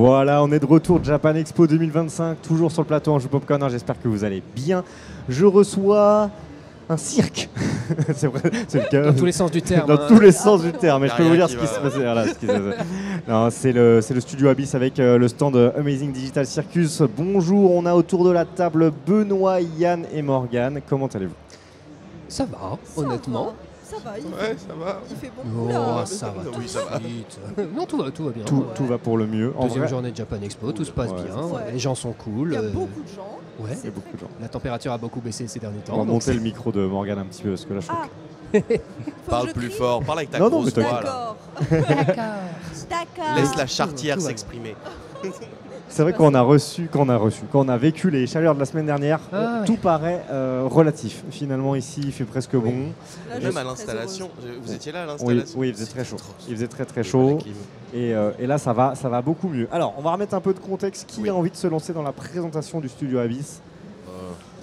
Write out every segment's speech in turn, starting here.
Voilà, on est de retour de Japan Expo 2025, toujours sur le plateau Anjou Popcorn. J'espère que vous allez bien. Je reçois un cirque. C'est vrai, c'est le cas. Dans tous les sens du terme. Dans tous les sens du terme. Mais je peux vous dire ce qui va. se passe. Voilà, non, c'est le studio Abyss avec le stand Amazing Digital Circus. Bonjour, on a autour de la table Benoît, Yann et Morgane. Comment allez-vous? Ça va, honnêtement. Ça va, Ça va. il fait bon Oh, là. ça va. Oui, ça va. Vite. Non, tout va bien. Tout va pour le mieux. En Deuxième vrai, journée de Japan Expo, tout se passe Ouais, bien. c'est ça. Les gens sont cool. Il y a beaucoup de gens. Ouais. il y a beaucoup de gens. La température a beaucoup baissé ces derniers temps. On va donc monter le micro de Morgane un petit peu parce que là je Ah, crois faut que Parle je plus crie. fort, parle avec ta Non, grosse mais voix. là. D'accord. D'accord. D'accord. Laisse la chartière Tout va. s'exprimer. c'est vrai quand on a vécu les chaleurs de la semaine dernière, Ah ouais. tout paraît relatif. Finalement ici il fait presque bon. Là, je Même suis à très l'installation, heureuse. vous étiez là à Oui, l'installation? oui, il faisait très chaud. Il faisait très Oui, chaud. la clim. Et là, ça va beaucoup mieux. Alors, on va remettre un peu de contexte. Qui Oui. a envie de se lancer dans la présentation du studio Abyss?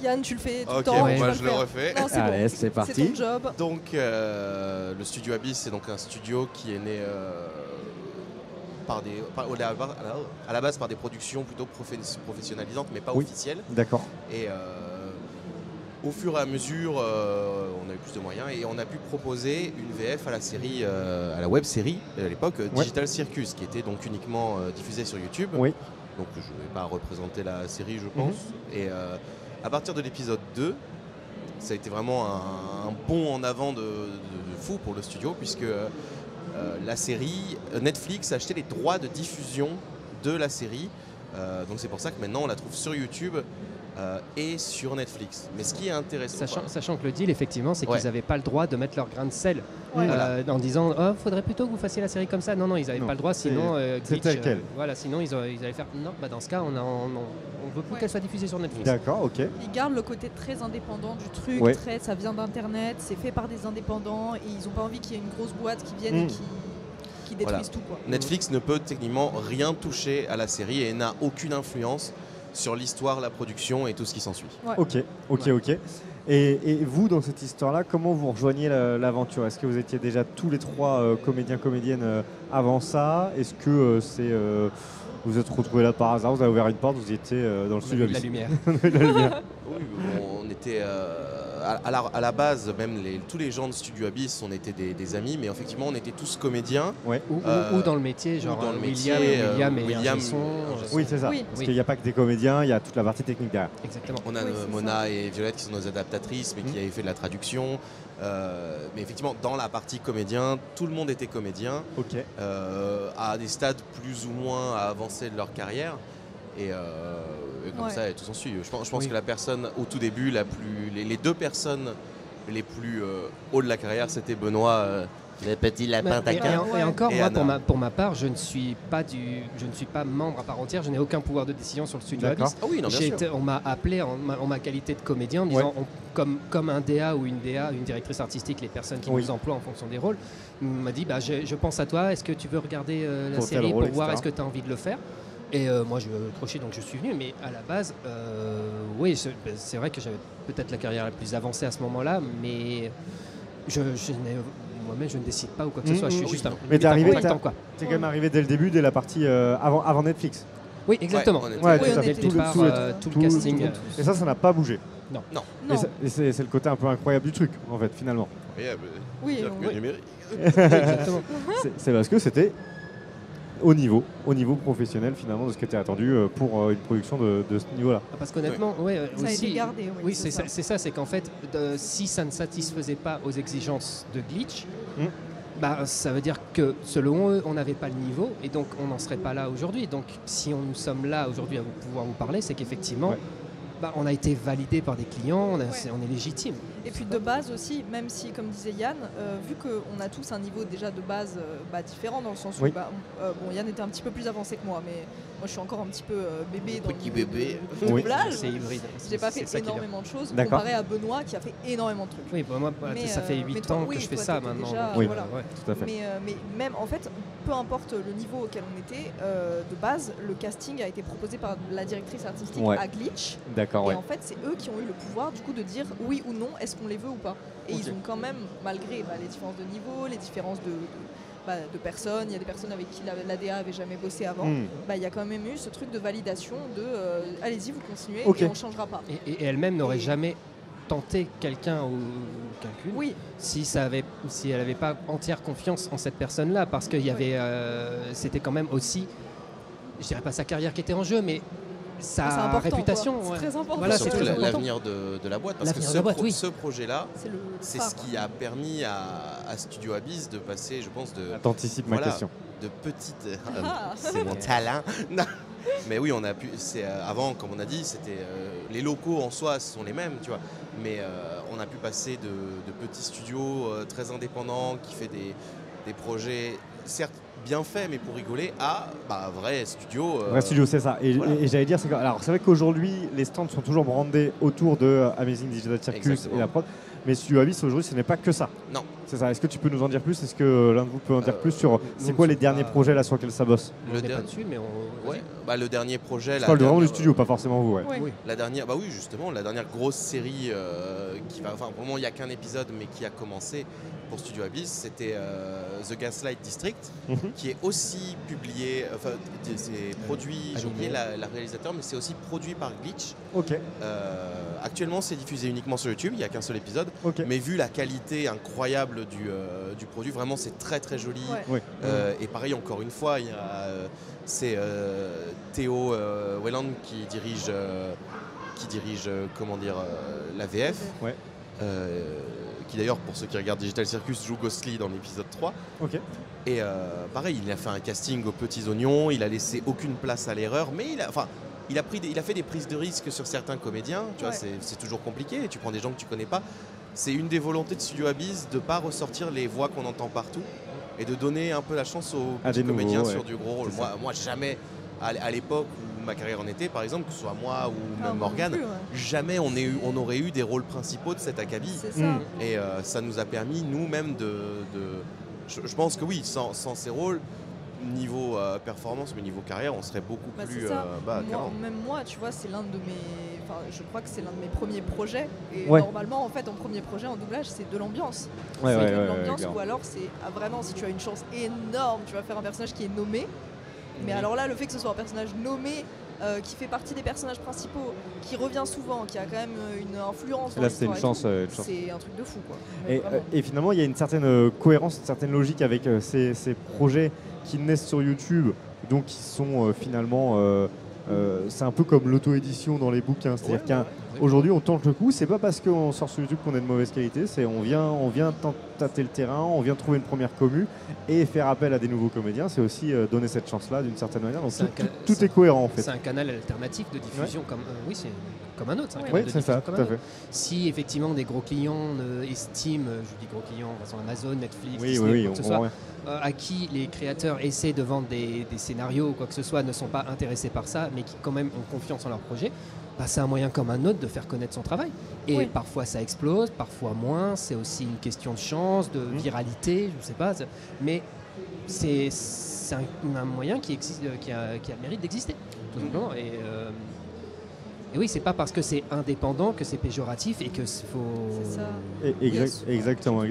Yann, tu le fais tout le Ok, temps. ouais. tu moi vas je le le faire. refais. Non, c'est Allez, bon. c'est C'est parti. ton job. Donc, le studio Abyss, c'est donc un studio qui est né à la base par des productions plutôt professionnalisantes, mais pas Oui. officielles. D'accord. Et au fur et à mesure, on a eu plus de moyens et on a pu proposer une VF à la série, à la web série à l'époque, Digital Circus, qui était donc uniquement diffusée sur YouTube. Oui. Donc je ne vais pas représenter la série, je pense. Et à partir de l'épisode 2, ça a été vraiment un bond en avant de fou pour le studio, puisque la série, Netflix a acheté les droits de diffusion de la série. Donc c'est pour ça que maintenant on la trouve sur YouTube et sur Netflix. Mais ce qui est intéressant... Sachant que le deal, effectivement, c'est Ouais. qu'ils n'avaient pas le droit de mettre leur grain de sel Ouais. en disant oh, faudrait plutôt que vous fassiez la série comme ça. Non, ils n'avaient Non, pas le droit, sinon c'est Glitch, tel quel. voilà, sinon ils allaient faire non, dans ce cas, on veut plus Ouais. qu'elle soit diffusée sur Netflix. D'accord, ok. Ils gardent le côté très indépendant du truc. Ouais. Ça vient d'Internet, c'est fait par des indépendants et ils n'ont pas envie qu'il y ait une grosse boîte qui vienne et qui détruise tout. Quoi. Netflix ne peut techniquement rien toucher à la série et n'a aucune influence sur l'histoire, la production et tout ce qui s'ensuit. Ouais. Ok. Et vous, dans cette histoire-là, comment vous rejoignez l'aventure? Est-ce que vous étiez déjà tous les trois comédiens, comédiennes avant ça? Est-ce que vous êtes retrouvés là par hasard? Vous avez ouvert une porte, vous étiez dans le On a studio vu de la Abyss. lumière. Oui, on était à la base, même tous les gens de Studio Abyss, on était des amis, mais effectivement, on était tous comédiens. Ouais. Ou dans le métier, genre dans le William métier, et William, ingé son, Oui, c'est ça. Oui. Parce qu'il n'y a pas que des comédiens, il y a toute la partie technique derrière. exactement. On a Oui, c'est Mona et Violette qui sont nos adaptatrices, mais qui Mhm. avaient fait de la traduction. Mais effectivement, dans la partie comédien, tout le monde était comédien, Ok. à des stades plus ou moins avancés de leur carrière. Et comme Ouais. ça, et tout s'ensuit. Je pense Oui. que la personne, au tout début, les deux personnes les plus hauts de la carrière, c'était Benoît, le petit lapin Et, taquin. et encore, Et moi, Anna. pour ma part, je ne suis pas membre à part entière. Je n'ai aucun pouvoir de décision sur le studio D'accord. Abyss. Ah oui, non, bien sûr. On m'a appelé en ma qualité de comédien en me disant, comme un DA ou une DA, une directrice artistique, les personnes qui Oui. nous emploient en fonction des rôles, on m'a dit je pense à toi, est-ce que tu veux regarder la Pour tel série rôle, pour voir etc. est-ce que tu as envie de le faire? Et moi je crochais, donc je suis venu, mais à la base, oui, c'est vrai que j'avais peut-être la carrière la plus avancée à ce moment-là, mais moi-même je ne décide pas ou quoi que ce soit, je suis juste un Mais t'es arrivé, contractant, quoi. T'es quand même arrivé dès le début, dès la partie avant Netflix. Oui, exactement. Ouais, on était- Ouais, Oui, tout on à fait. était Dès le départ, tout le casting. Et ça n'a pas bougé. Non. Et c'est le côté un peu incroyable du truc, en fait, finalement. Oui, Circuit oui. numérique. Exactement. C'est parce que c'était au niveau professionnel, finalement, de ce qui était attendu pour une production de ce niveau-là. Parce qu'honnêtement, ouais, Ça a aussi, été gardé. oui, c'est ça, c'est qu'en fait, si ça ne satisfaisait pas aux exigences de Glitch, Mm. bah, ça veut dire que selon eux, on n'avait pas le niveau et donc on n'en serait pas là aujourd'hui. Donc si nous sommes là aujourd'hui à pouvoir vous parler, c'est qu'effectivement, Ouais. on a été validé par des clients, on est légitime. Et puis de base aussi, même si, comme disait Yann, vu qu'on a tous un niveau déjà de base différent, dans le sens où Oui. bon, Yann était un petit peu plus avancé que moi, mais moi je suis encore un petit peu bébé dans Petit le milieu bébé. de Oui. doublage. C'est hybride. J'ai pas C'est fait ça qui est bien. énormément de choses D'accord. comparé à Benoît qui a fait énormément de trucs. Oui, bah, moi, Mais, ça fait mais 8 toi, ans oui, que je fais toi, ça t'étais maintenant. déjà- donc, Oui. voilà. ouais. Tout à fait. Mais même en fait, peu importe le niveau auquel on était, de base, le casting a été proposé par la directrice artistique Ouais. à Glitch. D'accord, ouais. Et en fait, c'est eux qui ont eu le pouvoir du coup de dire oui ou non, est-ce qu'on les veut ou pas. Et Ok. ils ont quand même, malgré les différences de niveau, les différences de personnes, il y a des personnes avec qui l'ADA avait jamais bossé avant, il y a quand même eu ce truc de validation de allez-y, vous continuez et on ne changera pas. Et elle-même n'aurait jamais tenté quelqu'un ou quelqu'une si elle n'avait pas entière confiance en cette personne-là, parce qu'il y avait, c'était quand même aussi, je dirais pas sa carrière qui était en jeu, mais sa réputation. C'est très important. Voilà, surtout l'avenir de la boîte, parce que ce projet-là, c'est ce qui a permis à Studio Abyss de passer, je pense, t'anticipes ma question. De petites... c'est mon talent. Mais oui, on a pu. Avant, comme on a dit, c'était les locaux en soi sont les mêmes, tu vois. Mais on a pu passer de petits studios très indépendants qui fait des projets certes bien faits, mais pour rigoler, à vrai studio. Vrai studio, c'est ça. Et j'allais dire, c'est vrai qu'aujourd'hui, les stands sont toujours brandés autour de Amazing Digital Circus. Exactement. Et la prod. Mais Studio Abyss, aujourd'hui, ce n'est pas que ça. Non. C'est ça. Est-ce que tu peux nous en dire plus? Est-ce que l'un de vous peut en dire plus sur c'est quoi les derniers projets là sur lesquels ça bosse? On n'est pas dessus, mais le dernier projet. Je parle vraiment du studio, pas forcément vous. Oui. La dernière, justement, la dernière grosse série qui va, vraiment, il n'y a qu'un épisode, mais qui a commencé pour Studio Abyss, c'était The Gaslight District, qui est aussi publié, c'est produit, j'ai oublié la réalisateur, mais c'est aussi produit par Glitch. Ok. Actuellement, c'est diffusé uniquement sur YouTube, il n'y a qu'un seul épisode, mais vu la qualité incroyable du produit, vraiment c'est très très joli. Et pareil, encore une fois, c'est Théo Welland qui dirige la VF. Qui d'ailleurs, pour ceux qui regardent Digital Circus, joue Ghostly dans l'épisode 3. Et pareil, il a fait un casting aux petits oignons, il a laissé aucune place à l'erreur, mais il a fait des prises de risque sur certains comédiens. Tu vois, c'est toujours compliqué, tu prends des gens que tu connais pas. C'est une des volontés de Studio Abyss de ne pas ressortir les voix qu'on entend partout et de donner un peu la chance aux petits comédiens sur du gros rôle. Moi, jamais, à l'époque où ma carrière en était, par exemple, que ce soit moi ou même Morgane, jamais on aurait eu des rôles principaux de cet acabit. Et ça nous a permis, nous-mêmes, je pense que oui, sans ces rôles, niveau performance, mais niveau carrière, on serait beaucoup plus bas. Même moi, tu vois, c'est l'un de mes... je crois que c'est l'un de mes premiers projets. Et normalement, en fait, en premier projet, en doublage, c'est de l'ambiance. Ou alors, c'est vraiment, si tu as une chance énorme, tu vas faire un personnage qui est nommé. Mais alors là, le fait que ce soit un personnage nommé, qui fait partie des personnages principaux, qui revient souvent, qui a quand même une influence. Là, c'est une chance. C'est un truc de fou, quoi. Et finalement, il y a une certaine cohérence, une certaine logique avec ces projets qui naissent sur YouTube, donc qui sont finalement... c'est un peu comme l'auto-édition dans les bouquins. C'est-à-dire qu'aujourd'hui, on tente le coup. C'est pas parce qu'on sort sur YouTube qu'on est de mauvaise qualité. C'est on vient tâter le terrain, on vient trouver une première commu et faire appel à des nouveaux comédiens. C'est aussi donner cette chance-là d'une certaine manière. Donc tout est cohérent en fait. C'est un canal alternatif de diffusion comme c'est comme un autre. C'est ça, tout à fait. Si effectivement des gros clients estiment, je dis gros clients, façon Amazon, Netflix, Disney, quoi que ce soit, à qui les créateurs essaient de vendre des scénarios ou quoi que ce soit, ne sont pas intéressés par ça, mais qui quand même ont confiance en leur projet, c'est un moyen comme un autre de faire connaître son travail. Et parfois ça explose, parfois moins, c'est aussi une question de chance, de viralité, je ne sais pas, mais c'est un moyen qui existe, qui a le mérite d'exister, tout simplement. Et oui, c'est pas parce que c'est indépendant que c'est péjoratif et que faut... C'est ça. Exactement.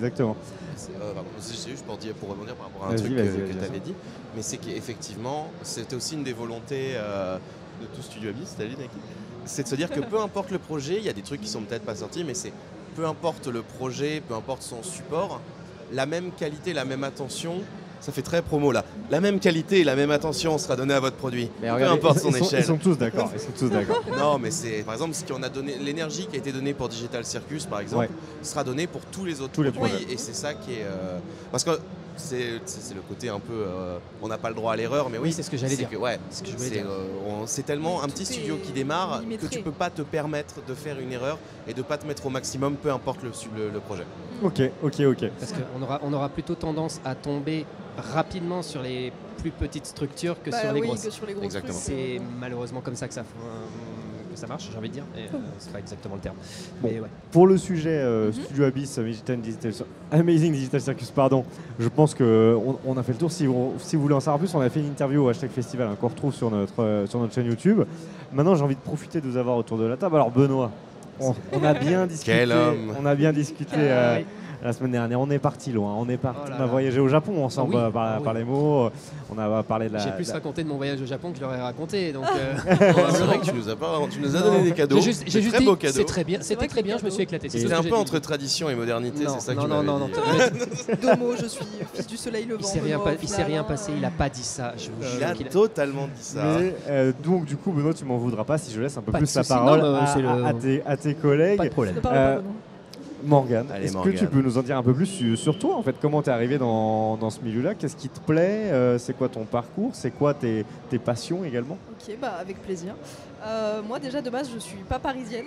C'est juste pour rebondir par rapport à un truc que tu avais dit, mais c'est qu'effectivement, c'était aussi une des volontés de tout Studio Abyss, t'as dit, Naki, c'est de se dire que peu importe le projet, il y a des trucs qui sont peut-être pas sortis, mais c'est peu importe le projet, peu importe son support, la même qualité, la même attention. Ça fait très promo là. La même qualité et la même attention sera donnée à votre produit. Mais peu importe son échelle. Ils sont tous d'accord. Non, mais c'est par exemple ce qu'on a donné, l'énergie qui a été donnée pour Digital Circus par exemple, sera donnée pour tous les autres produits. Et c'est ça qui est parce que c'est le côté un peu on n'a pas le droit à l'erreur, mais oui, c'est ce que j'allais dire. C'est tellement un petit studio qui démarre que tu peux pas te permettre de faire une erreur et de pas te mettre au maximum, peu importe le projet. Ok. Parce qu'on aura plutôt tendance à tomber rapidement sur les plus petites structures que sur les grosses. Exactement. C'est malheureusement comme ça que ça marche, j'ai envie de dire. C'est pas exactement le terme. Bon, mais pour le sujet Studio Abyss, Amazing Digital Circus, je pense qu'on a fait le tour. Si vous voulez en savoir plus, on a fait une interview au #festival qu'on retrouve sur notre chaîne YouTube. Maintenant, j'ai envie de profiter de vous avoir autour de la table. Alors Benoît, on a bien discuté. Quel homme. On a bien discuté la semaine dernière. On est parti loin. On a là. voyagé au Japon ensemble par les mots. On a parlé de la. J'ai plus raconté de mon voyage au Japon que je leur ai raconté. Donc, c'est vrai que tu nous as donné des cadeaux. J'ai juste très beaux cadeaux. C'est très bien. C'était très bien. Je me suis éclaté. C'était un peu entre tradition et modernité. C'est ça que tu m'avais dit. Domo, je suis fils du soleil levant. Il s'est rien passé. Il a pas dit ça. Il a totalement dit ça. Mais, donc du coup, Benoît, tu m'en voudras pas si je laisse un peu plus la parole à tes collègues. Pas de problème. Morgane, est-ce que tu peux nous en dire un peu plus sur toi en fait? Comment tu es arrivé dans ce milieu-là? Qu'est-ce qui te plaît? C'est quoi ton parcours? C'est quoi tes passions également? Ok, avec plaisir. Moi déjà de base je suis pas parisienne.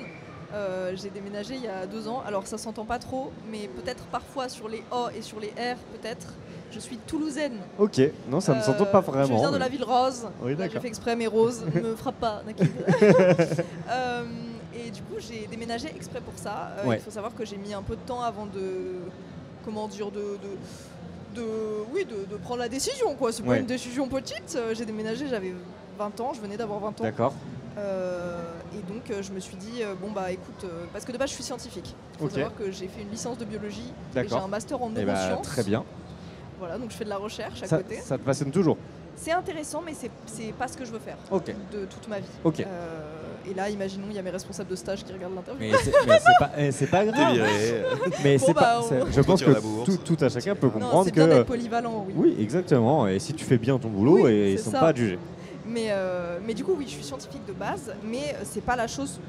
J'ai déménagé il y a 2 ans. Alors ça s'entend pas trop, mais peut-être parfois sur les O et sur les R peut-être. Je suis toulousaine. Ok, non ça ne s'entend pas vraiment. Je viens de la ville rose. Oui, j'ai fait exprès mais rose. Ne me frappe pas, Nakid. Et du coup, j'ai déménagé exprès pour ça. Il faut savoir que j'ai mis un peu de temps avant de prendre la décision. C'est pas une décision petite. J'ai déménagé, j'avais 20 ans, je venais d'avoir 20 ans. D'accord. Et donc, je me suis dit, écoute, parce que de base, je suis scientifique. Il faut savoir que j'ai fait une licence de biologie et j'ai un master en neurosciences. Très bien. Voilà, donc je fais de la recherche à côté. Ça te passionne toujours? C'est intéressant, mais c'est pas ce que je veux faire de toute ma vie. Et là, imaginons, il y a mes responsables de stage qui regardent l'interview. Mais c'est pas grave. Mais je pense que tout à chacun peut comprendre que. C'est bien d'être polyvalent, oui. Oui, exactement. Et si tu fais bien ton boulot, ils ne sont pas à juger. Mais du coup, oui, je suis scientifique de base, mais c'est pas la chose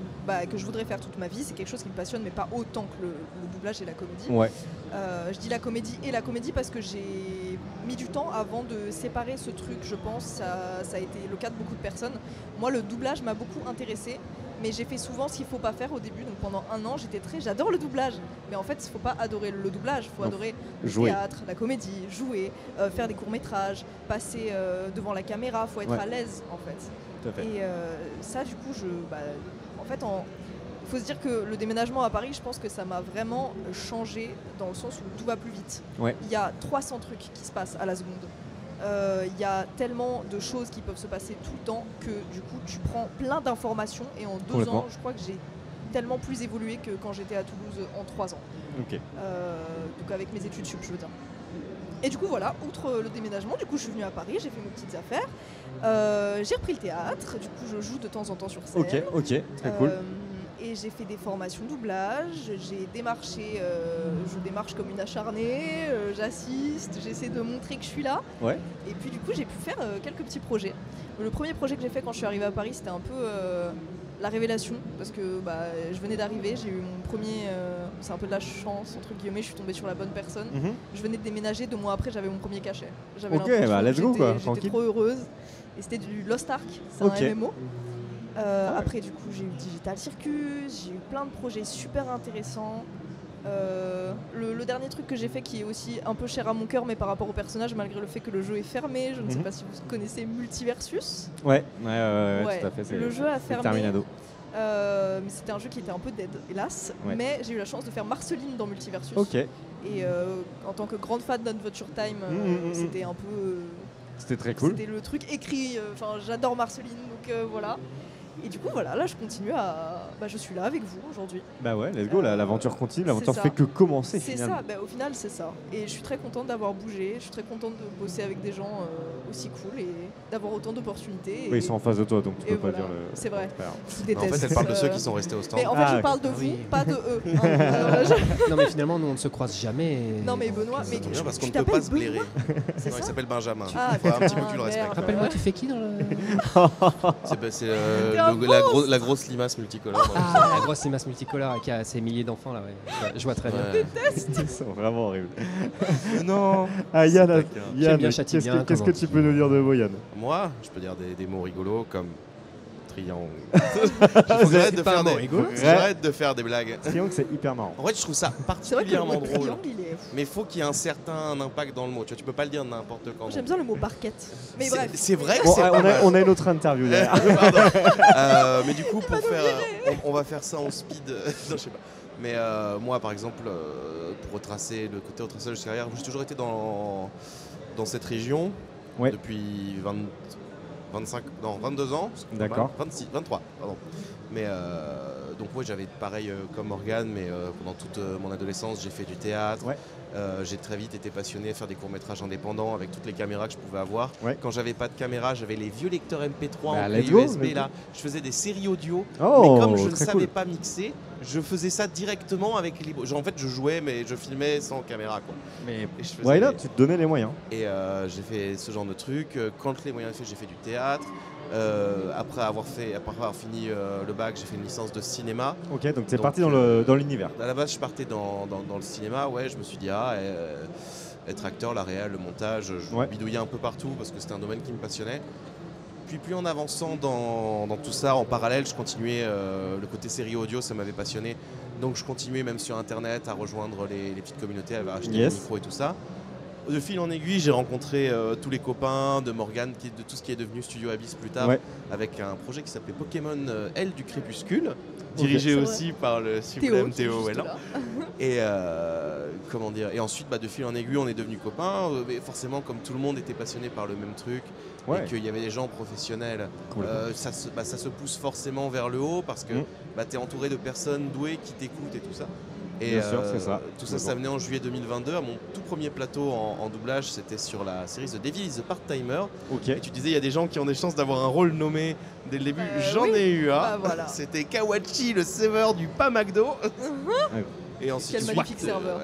que je voudrais faire toute ma vie. C'est quelque chose qui me passionne, mais pas autant que le doublage et la comédie. Ouais. Je dis la comédie parce que j'ai mis du temps avant de séparer ce truc, je pense. Ça a été le cas de beaucoup de personnes. Moi, le doublage m'a beaucoup intéressée, mais j'ai fait souvent ce qu'il faut pas faire au début. Donc pendant 1 an, j'adore le doublage. Mais en fait, il faut pas adorer le doublage, il faut adorer le théâtre, la comédie, jouer, faire des courts-métrages, passer devant la caméra, il faut être à l'aise en fait. Tout à fait. Et ça, du coup, il faut se dire que le déménagement à Paris, je pense que ça m'a vraiment changé dans le sens où tout va plus vite. Ouais. Il y a 300 trucs qui se passent à la seconde. Il y a tellement de choses qui peuvent se passer tout le temps que du coup tu prends plein d'informations et en 2 ans je crois que j'ai tellement plus évolué que quand j'étais à Toulouse en 3 ans. Okay. Donc avec mes études sup je veux dire. Et du coup voilà, outre le déménagement, du coup je suis venue à Paris, j'ai fait mes petites affaires, j'ai repris le théâtre, du coup je joue de temps en temps sur scène. Ok, très cool. Et j'ai fait des formations doublage, j'ai démarché, je démarche comme une acharnée, j'assiste, j'essaie de montrer que je suis là. Ouais. Et puis du coup j'ai pu faire quelques petits projets. Le premier projet que j'ai fait quand je suis arrivée à Paris, c'était un peu la révélation, parce que je venais d'arriver, j'ai eu mon premier, c'est un peu de la chance entre guillemets, je suis tombée sur la bonne personne. Je venais de déménager, 2 mois après j'avais mon premier cachet. J'avais let's go quoi, j'étais trop heureuse. Et c'était du Lost Ark, c'est un MMO. Après du coup j'ai eu Digital Circus, j'ai eu plein de projets super intéressants. Le dernier truc que j'ai fait qui est aussi un peu cher à mon cœur mais par rapport au personnage malgré le fait que le jeu est fermé, je ne sais pas si vous connaissez Multiversus. Ouais, tout à fait. Le jeu a fermé. Terminado. Mais c'était un jeu qui était un peu dead hélas, mais j'ai eu la chance de faire Marceline dans Multiversus. Et en tant que grande fan d'Adventure Time, c'était un peu... C'était très cool. C'était le truc écrit, j'adore Marceline, donc voilà. Et du coup, voilà, là je continue à. Je suis là avec vous aujourd'hui. Bah ouais, let's go, l'aventure continue, l'aventure fait que commencer finalement. C'est ça, au final c'est ça. Et je suis très contente d'avoir bougé, je suis très contente de bosser avec des gens aussi cool et d'avoir autant d'opportunités. Oui, ils sont en face de toi, donc tu peux pas dire le. C'est vrai, je vous déteste. En fait, elle parle de ceux qui sont restés au stand. Mais en fait, je parle de vous, pas de eux. Non, mais finalement, nous on ne se croise jamais. Non, mais Benoît, mais bien parce qu'on ne peut pas se blairer. Il s'appelle Benjamin. Il faut un petit peu que tu le respectes. Rappelle-moi, tu fais qui dans le. C'est la grosse limace multicolore. La grosse limace multicolore qui a ses milliers d'enfants là, ouais. Je vois très bien. Je déteste. Ils sont vraiment horribles. Non. Yann, qu'est-ce que tu peux nous dire de vous, Yann? Moi, je peux dire des mots rigolos comme triangle. J'arrête de faire des blagues. Triangle, c'est hyper marrant. En fait, je trouve ça particulièrement drôle. Triangle, mais il faut qu'il y ait un certain impact dans le mot. Tu peux pas le dire n'importe quand. J'aime bien le mot barquette. Mais bref. C'est vrai que c'est on a une autre interview derrière. Mais du coup, on va faire ça en speed. Non, je sais pas. Mais moi, par exemple, pour retracer le côté retraçage de carrière, j'ai toujours été dans cette région depuis 22 ans. D'accord. 23, pardon. Mais donc ouais, j'avais pareil comme Morgane, mais pendant toute mon adolescence, j'ai fait du théâtre. Ouais. J'ai très vite été passionné à faire des courts-métrages indépendants avec toutes les caméras que je pouvais avoir. Ouais. Quand j'avais pas de caméra, j'avais les vieux lecteurs MP3 en let's clé go, USB let's go. là. Je faisais des séries audio, Oh, mais comme je ne très savais cool. pas mixer, je faisais ça directement avec les... En fait, je jouais, mais je filmais sans caméra, quoi. Mais Et je faisais ouais, là, tu te donnais les moyens. Et j'ai fait ce genre de truc. Quand les moyens étaient faits, j'ai fait du théâtre. Après avoir fini le bac, j'ai fait une licence de cinéma. Ok, donc t'es parti dans l'univers. À la base, je partais dans le cinéma. Ouais, je me suis dit, être acteur, la réal, le montage, je bidouillais un peu partout parce que c'était un domaine qui me passionnait. Puis plus en avançant dans tout ça, en parallèle, je continuais le côté série audio, ça m'avait passionné. Donc je continuais même sur Internet à rejoindre les petites communautés, à acheter des micros et tout ça. De fil en aiguille, j'ai rencontré tous les copains de Morgane, de tout ce qui est devenu Studio Abyss plus tard, avec un projet qui s'appelait Pokémon L du Crépuscule, dirigé aussi par le sublime Théo Welland. Et comment dire, et ensuite, de fil en aiguille, on est devenus copains. Mais forcément, comme tout le monde était passionné par le même truc, et qu'il y avait des gens professionnels, ça se pousse forcément vers le haut parce que tu es entouré de personnes douées qui t'écoutent et tout ça. Et bien sûr, c'est ça. Tout ça, ça venait en juillet 2022. À mon tout premier plateau en doublage, c'était sur la série The Devil is the Part-Timer. Et tu disais, il y a des gens qui ont des chances d'avoir un rôle nommé dès le début. J'en ai eu un. Voilà. C'était Kawachi, le serveur du pas McDo. Et ensuite, quel magnifique serveur.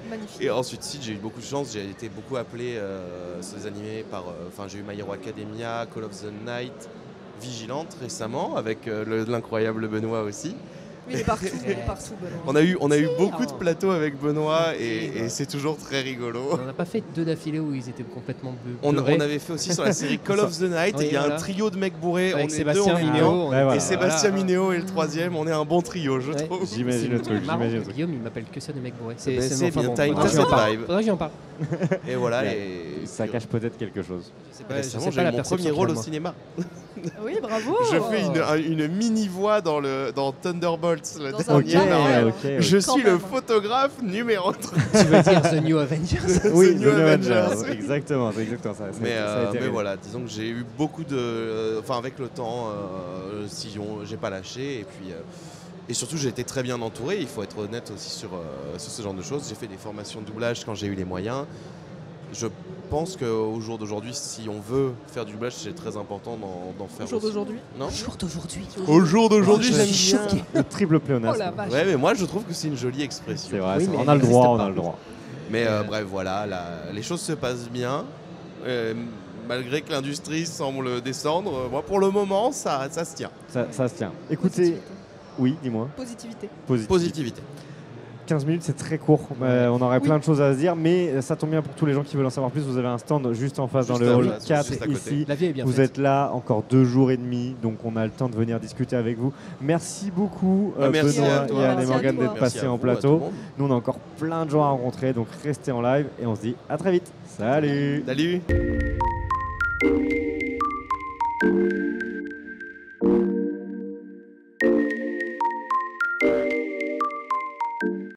Magnifique. Et ensuite, j'ai eu beaucoup de chance. J'ai été beaucoup appelé sur les animés par. J'ai eu My Hero Academia, Call of the Night, Vigilante récemment, avec l'incroyable Benoît aussi. Mais il est partout, Benoît. On a eu beaucoup de plateaux avec Benoît et c'est toujours très rigolo. On n'a pas fait 2 d'affilée où ils étaient complètement on avait fait aussi sur la série Call of the Night, et il y a un trio de mecs bourrés. Avec on est Sébastien deux, Minéo. Et Sébastien Minéo est le troisième. On est un bon trio, je trouve. J'imagine le truc. Guillaume, il m'appelle que ça des mecs bourrés. C'est bien, t'as une cette vibe. Faudrait que j'y en parle. Et voilà. Ça cache peut-être quelque chose. Récemment, j'ai eu mon premier rôle au cinéma. Oui, bravo. Je fais une mini-voix dans Thunderbolts, le dernier. Je suis le photographe numéro 3. Tu veux dire The New Avengers? Oui, The New Avengers, exactement, c'est exactement ça. Mais voilà, disons que j'ai eu beaucoup de... avec le temps, j'ai pas lâché, et surtout j'ai été très bien entouré, il faut être honnête aussi sur ce genre de choses. J'ai fait des formations de doublage quand j'ai eu les moyens. Je pense qu'au jour d'aujourd'hui, si on veut faire du doublage, c'est très important d'en faire. Au jour d'aujourd'hui? Non. Au jour d'aujourd'hui. Au jour d'aujourd'hui, j'aime bien. Le triple pléonasme. Oh la vache. Ouais, mais moi je trouve que c'est une jolie expression. C'est vrai, Oui, on a le droit, on a le droit. Mais bref, voilà, les choses se passent bien. Malgré que l'industrie semble descendre, moi pour le moment, ça se tient. Ça se tient. Écoutez, oui, dis-moi. Positivité. 15 minutes, c'est très court. On aurait plein de choses à se dire, mais ça tombe bien pour tous les gens qui veulent en savoir plus. Vous avez un stand juste en face dans le hall 4 ici. La vie est bien vous faite. êtes là encore 2 jours et demi, donc on a le temps de venir discuter avec vous. Merci beaucoup, merci Benoît, à toi. Yann et Merci à Morgane, toi. d'être passés en plateau. Nous, on a encore plein de gens à rencontrer, donc restez en live et on se dit à très vite. Salut. Salut.